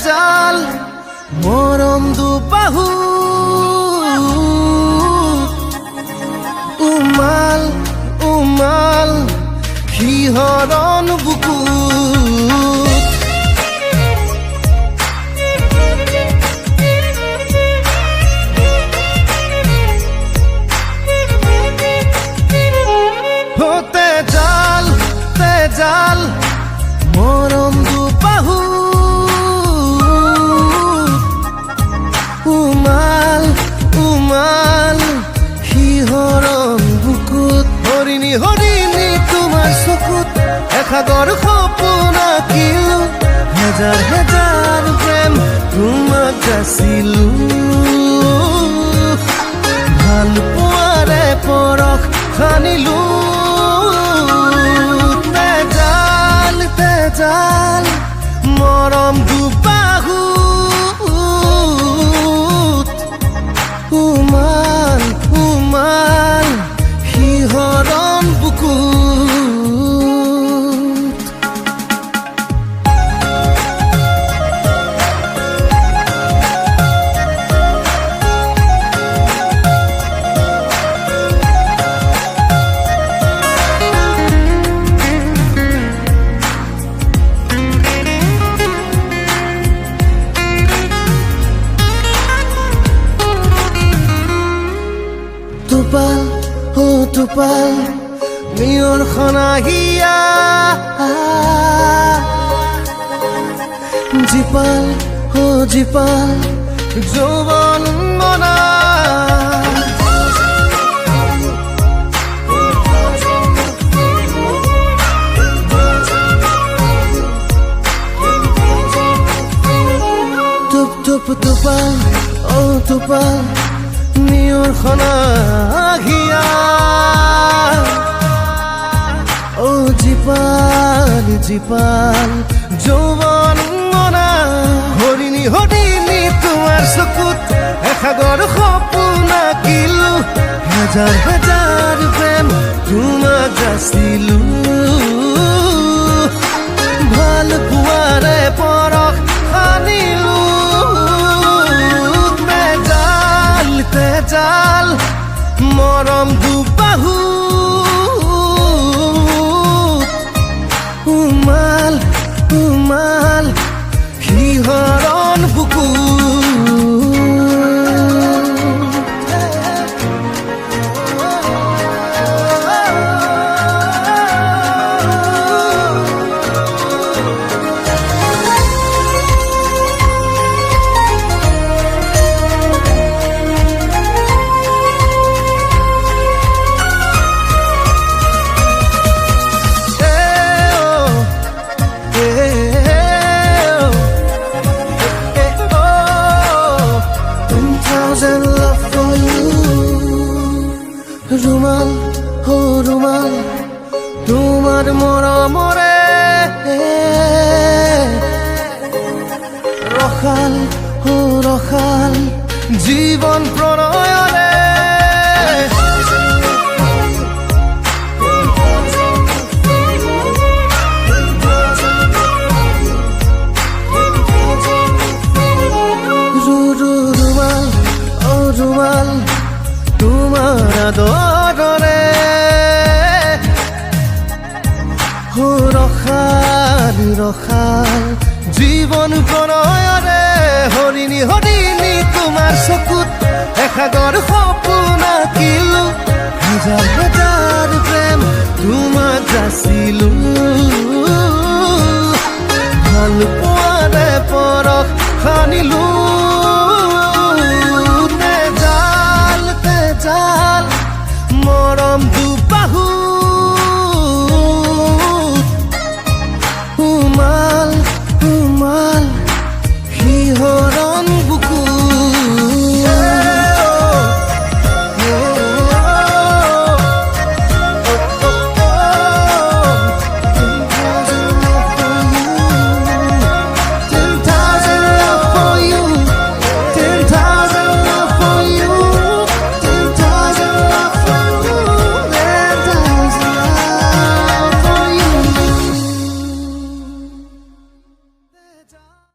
জাল মৰম দুবাহু উমাল উমাল শিহৰণ বুকুত জাল মৰম দুবাহু উমাল উমাল শিহৰণ বুকুত হৰিণী হৰিণী তোমাৰ চকুত এসাগৰ সপোন আঁকিলো হেজাৰ হেজাৰ প্ৰেম তোমাক যাচিলো ভাল পোৱাৰে পৰশ সানিলো জাল মৰম দুবাহুত উমাল উমাল শিহৰণ বুকুত Tupal mior khonahia jipal jipal joban mona tupal mior khonahia জীপাল যৌৱন মনা হৰিণী হৰিণী তোমাৰ চকুত এসাগৰ সপোন আঁকিলো হেজাৰ হেজাৰ প্ৰেম তোমাক যাচিলো ভাল পোৱাৰে পৰশ সানিলো তেজাল মৰম দুবাহু উমাল উমাল শিহৰণ বুকুত ৰুমাল হো ৰুমাল তোমাৰ মৰমৰে ৰখাল হো ৰখাল জীৱন প্ৰণয়ৰে ৰুমাল ও ৰুমাল তোমাৰ আদৰৰে ৰখাল ৰখাল জীৱন প্ৰণয়ৰে হৰিণী হৰিণী তোমাৰ চকুত এসাগৰ সপোন আঁকিলো হাজাৰ হাজাৰ প্ৰেম তোমাক যাচিলো